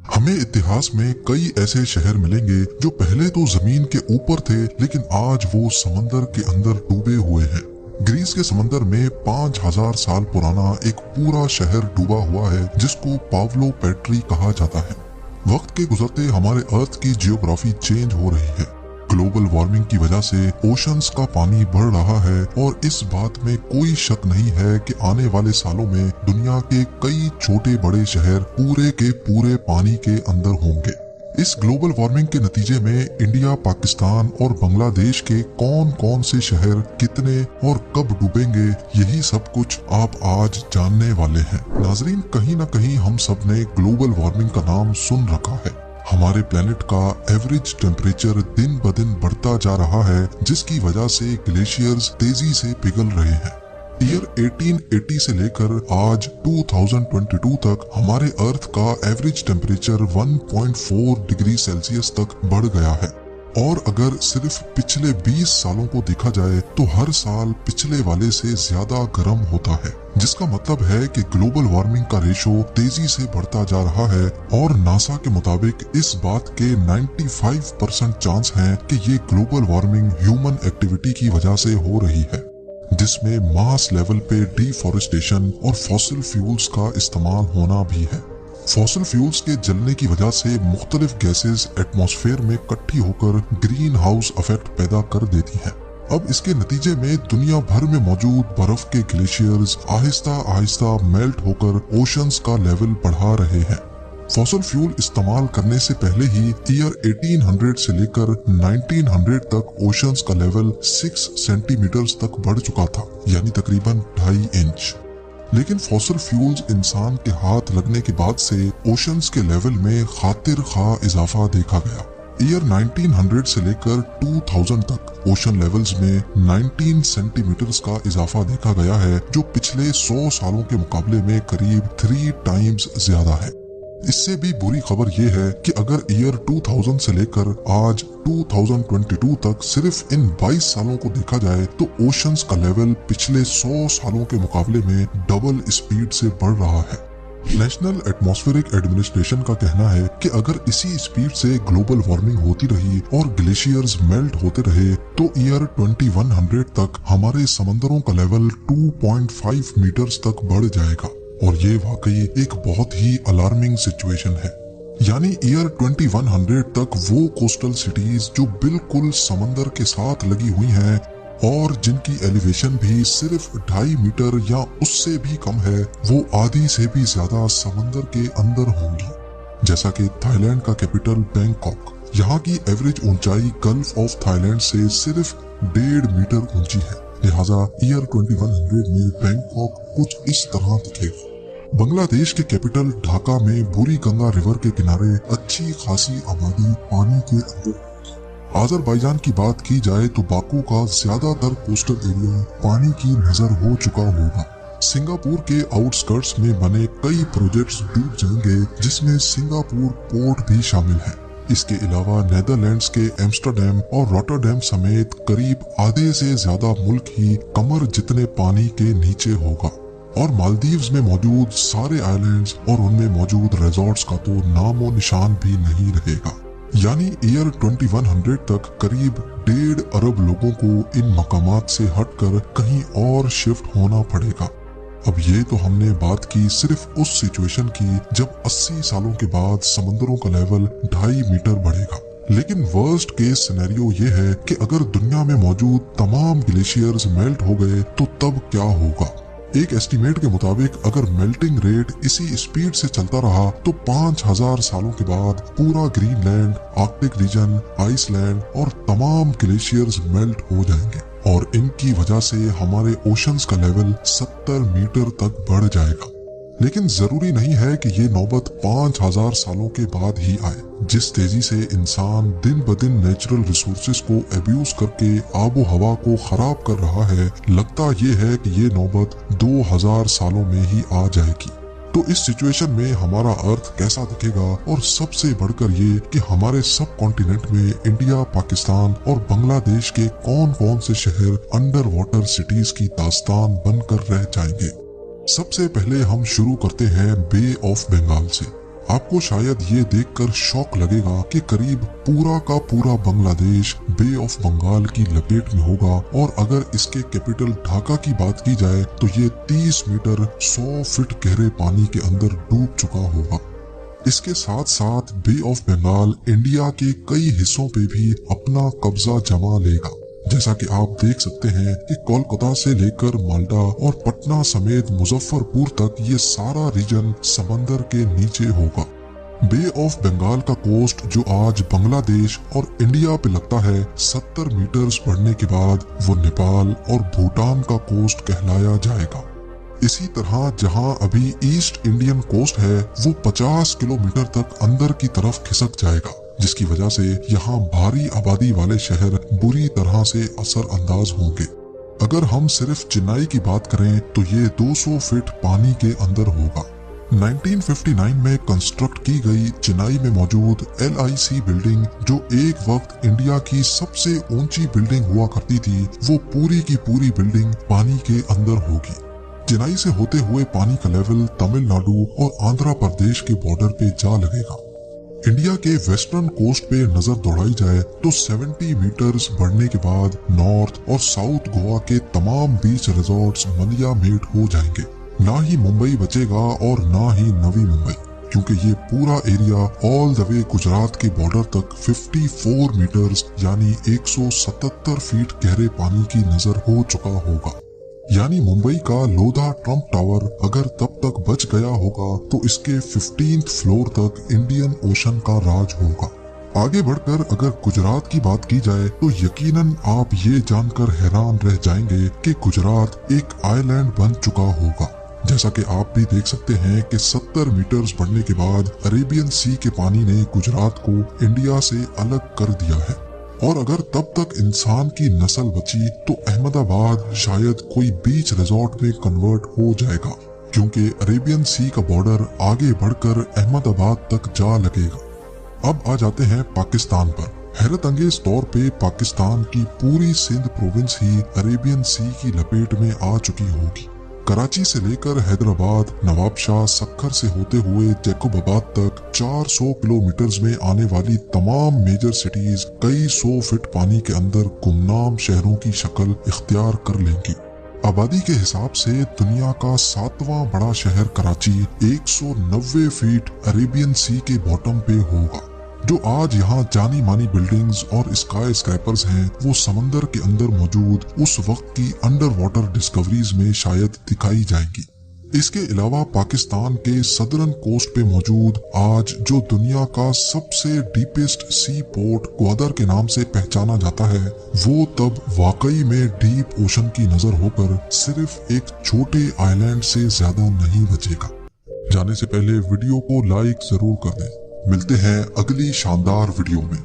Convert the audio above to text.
हमें इतिहास में कई ऐसे शहर मिलेंगे जो पहले तो जमीन के ऊपर थे, लेकिन आज वो समंदर के अंदर डूबे हुए हैं। ग्रीस के समंदर में 5000 साल पुराना एक पूरा शहर डूबा हुआ है, जिसको पावलो पेट्री कहा जाता है। वक्त के गुजरते हमारे अर्थ की जियोग्राफी चेंज हो रही है। ग्लोबल वार्मिंग की वजह से ओशंस का पानी बढ़ रहा है और इस बात में कोई शक नहीं है कि आने वाले सालों में दुनिया के कई छोटे बड़े शहर पूरे के पूरे पानी के अंदर होंगे। इस ग्लोबल वार्मिंग के नतीजे में इंडिया, पाकिस्तान और बांग्लादेश के कौन कौन से शहर कितने और कब डूबेंगे, यही सब कुछ आप आज जानने वाले हैं। नाजरीन, कहीं ना कहीं हम सब ने ग्लोबल वार्मिंग का नाम सुन रखा है। हमारे प्लेनेट का एवरेज टेम्परेचर दिन ब दिन बढ़ता जा रहा है, जिसकी वजह से ग्लेशियर्स तेजी से पिघल रहे हैं। ईयर 1880 से लेकर आज 2022 तक हमारे अर्थ का एवरेज टेम्परेचर 1.4 डिग्री सेल्सियस तक बढ़ गया है। और अगर सिर्फ पिछले 20 सालों को देखा जाए तो हर साल पिछले वाले से ज्यादा गर्म होता है, जिसका मतलब है कि ग्लोबल वार्मिंग का रेशो तेजी से बढ़ता जा रहा है। और नासा के मुताबिक इस बात के 95% चांस हैं कि ये ग्लोबल वार्मिंग ह्यूमन एक्टिविटी की वजह से हो रही है, जिसमें मास लेवल पे डिफॉरेस्टेशन और फॉसिल फ्यूल्स का इस्तेमाल होना भी है। फॉसिल फ्यूल्स के जलने की वजह से मुख्तलिफ गैसेस एटमॉस्फेयर में इकट्ठी होकर ग्रीन हाउस इफेक्ट पैदा कर देती हैं। अब इसके नतीजे में दुनिया भर में मौजूद बर्फ के ग्लेशियर्स आहिस्ता आहिस्ता मेल्ट होकर ओशंस का लेवल बढ़ा रहे हैं। फॉसिल फ्यूल इस्तेमाल करने से पहले ही ईयर 1800 से लेकर 1900 तक ओशंस का लेवल 6 सेंटीमीटर तक बढ़ चुका था, यानी तकरीबन 2.5 इंच। लेकिन फॉसिल फ्यूल्स इंसान के हाथ लगने के बाद से ओशंस के लेवल में खातिर खा इजाफा देखा गया। ईयर 1900 से लेकर 2000 तक ओशन लेवल्स में 19 सेंटीमीटर्स का इजाफा देखा गया है, जो पिछले 100 सालों के मुकाबले में करीब 3 टाइम्स ज्यादा है। इससे भी बुरी खबर यह है कि अगर ईयर 2000 से लेकर आज 2022 तक सिर्फ इन 22 सालों को देखा जाए तो ओशंस का लेवल पिछले 100 सालों के मुकाबले में डबल स्पीड से बढ़ रहा है। नेशनल एटमॉस्फेरिक एडमिनिस्ट्रेशन का कहना है कि अगर इसी स्पीड से ग्लोबल वार्मिंग होती रही और ग्लेशियर्स मेल्ट होते रहे तो ईयर 2100 तक हमारे समंदरों का लेवल 2.5 मीटर्स तक बढ़ जाएगा। और ये वाकई एक बहुत ही अलार्मिंग सिचुएशन है। यानी ईयर 2100 तक वो कोस्टल सिटीज जो बिल्कुल समंदर के साथ लगी हुई हैं और जिनकी एलिवेशन भी सिर्फ 2.5 मीटर या उससे भी कम है, वो आधी से भी ज्यादा समंदर के अंदर होंगी। जैसा कि थाईलैंड का कैपिटल बैंकॉक, यहाँ की एवरेज ऊंचाई गल्फ ऑफ थाईलैंड से सिर्फ 1.5 मीटर ऊंची है। लिहाजा ईयर 2100 में बैंकॉक कुछ इस तरह दिखेगा। बांग्लादेश के कैपिटल ढाका में बुरी गंगा रिवर के किनारे अच्छी खासी आबादी पानी के अंदर। आज़रबाईजान की बात की जाए तो बाकू का ज्यादातर कोस्टल एरिया पानी की नजर हो चुका होगा। सिंगापुर के आउटस्कर्ट्स में बने कई प्रोजेक्ट्स डूब जाएंगे, जिसमें सिंगापुर पोर्ट भी शामिल है। इसके अलावा नेदरलैंड्स के एम्स्टरडैम और रॉटरडैम समेत करीब आधे से ज्यादा मुल्क ही कमर जितने पानी के नीचे होगा। और मालदीव्स में मौजूद सारे आइलैंड्स और उनमें मौजूद रिजॉर्ट्स का तो नामो निशान भी नहीं रहेगा। यानी ईयर 2100 तक करीब 1.5 अरब लोगों को इन मकामात से हटकर कहीं और शिफ्ट होना पड़ेगा। अब ये तो हमने बात की सिर्फ उस सिचुएशन की जब 80 सालों के बाद समंदरों का लेवल 2.5 मीटर बढ़ेगा। लेकिन वर्स्ट केस सिनेरियो ये है कि अगर दुनिया में मौजूद तमाम ग्लेशियर्स मेल्ट हो गए तो तब क्या होगा। एक एस्टीमेट के मुताबिक अगर मेल्टिंग रेट इसी स्पीड से चलता रहा तो 5000 सालों के बाद पूरा ग्रीनलैंड, आर्कटिक रीजन, आइसलैंड और तमाम ग्लेशियर्स मेल्ट हो जाएंगे और इनकी वजह से हमारे ओशंस का लेवल 70 मीटर तक बढ़ जाएगा। लेकिन जरूरी नहीं है कि ये नौबत 5000 सालों के बाद ही आए। जिस तेजी से इंसान दिन ब दिन नेचुरल रिसोर्सेज को अब्यूज करके आबो हवा को खराब कर रहा है, लगता ये है कि ये नौबत 2000 सालों में ही आ जाएगी। तो इस सिचुएशन में हमारा अर्थ कैसा दिखेगा, और सबसे बढ़कर ये कि हमारे सब कॉन्टिनेंट में इंडिया, पाकिस्तान और बांग्लादेश के कौन कौन से शहर अंडर वाटर सिटीज की दास्तान बनकर रह जाएंगे। सबसे पहले हम शुरू करते हैं बे ऑफ बंगाल से। आपको शायद ये देखकर शौक लगेगा कि करीब पूरा का पूरा बांग्लादेश बे ऑफ बंगाल की लपेट में होगा, और अगर इसके कैपिटल ढाका की बात की जाए तो ये 30 मीटर 100 फीट गहरे पानी के अंदर डूब चुका होगा। इसके साथ साथ बे ऑफ बंगाल इंडिया के कई हिस्सों पे भी अपना कब्जा जमा लेगा। जैसा कि आप देख सकते हैं कि कोलकाता से लेकर माल्टा और पटना समेत मुजफ्फरपुर तक ये सारा रीजन समंदर के नीचे होगा। बे ऑफ बंगाल का कोस्ट जो आज बांग्लादेश और इंडिया पे लगता है, 70 मीटर्स बढ़ने के बाद वो नेपाल और भूटान का कोस्ट कहलाया जाएगा। इसी तरह जहां अभी ईस्ट इंडियन कोस्ट है वो 50 किलोमीटर तक अंदर की तरफ खिसक जाएगा, जिसकी वजह से यहाँ भारी आबादी वाले शहर बुरी तरह से असर अंदाज होंगे। अगर हम सिर्फ चेन्नई की बात करें तो ये 200 फीट पानी के अंदर होगा। 1959 में कंस्ट्रक्ट की गई चेन्नई में मौजूद LIC बिल्डिंग, जो एक वक्त इंडिया की सबसे ऊंची बिल्डिंग हुआ करती थी, वो पूरी की पूरी बिल्डिंग पानी के अंदर होगी। चेन्नई से होते हुए पानी का लेवल तमिलनाडु और आंध्र प्रदेश के बॉर्डर पे जा लगेगा। इंडिया के वेस्टर्न कोस्ट पे नजर दौड़ाई जाए तो 70 मीटर्स बढ़ने के बाद नॉर्थ और साउथ गोवा के तमाम बीच रिजॉर्ट्स मलिया मेड हो जाएंगे। ना ही मुंबई बचेगा और ना ही नवी मुंबई, क्योंकि ये पूरा area all the way Gujarat के बॉर्डर तक 54 मीटर्स यानी 177 फीट गहरे पानी की नजर हो चुका होगा। यानी मुंबई का लोधा ट्रम्प टावर अगर तब तक बच गया होगा तो इसके 15th फ्लोर तक इंडियन ओशन का राज होगा। आगे बढ़कर अगर गुजरात की बात की जाए तो यकीनन आप ये जानकर हैरान रह जाएंगे कि गुजरात एक आइलैंड बन चुका होगा। जैसा कि आप भी देख सकते हैं कि 70 मीटर्स बढ़ने के बाद अरेबियन सी के पानी ने गुजरात को इंडिया से अलग कर दिया है। और अगर तब तक इंसान की नस्ल बची तो अहमदाबाद शायद कोई बीच रिजॉर्ट में कन्वर्ट हो जाएगा, क्योंकि अरेबियन सी का बॉर्डर आगे बढ़कर अहमदाबाद तक जा लगेगा। अब आ जाते हैं पाकिस्तान पर। हैरत अंगेज तौर पे पाकिस्तान की पूरी सिंध प्रोविंस ही अरेबियन सी की लपेट में आ चुकी होगी। कराची से लेकर हैदराबाद, नवाबशाह, सक्खर से होते हुए जैकोबाबाद तक 400 किलोमीटर्स में आने वाली तमाम मेजर सिटीज कई 100 फीट पानी के अंदर गुमनाम शहरों की शक्ल इख्तियार कर लेंगी। आबादी के हिसाब से दुनिया का 7वां बड़ा शहर कराची 190 फीट अरेबियन सी के बॉटम पे होगा। जो आज यहाँ जानी मानी बिल्डिंग्स और स्काई स्क्रैपर्स हैं, वो समंदर के अंदर मौजूद उस वक्त की अंडर वाटर डिस्कवरीज में शायद दिखाई जाएंगी। इसके अलावा पाकिस्तान के सदर्न कोस्ट पे मौजूद आज जो दुनिया का सबसे डीपेस्ट सी पोर्ट ग्वादर के नाम से पहचाना जाता है, वो तब वाकई में डीप ओशन की नजर होकर सिर्फ एक छोटे आइलैंड से ज्यादा नहीं बचेगा। जाने से पहले वीडियो को लाइक जरूर कर दें। मिलते हैं अगली शानदार वीडियो में।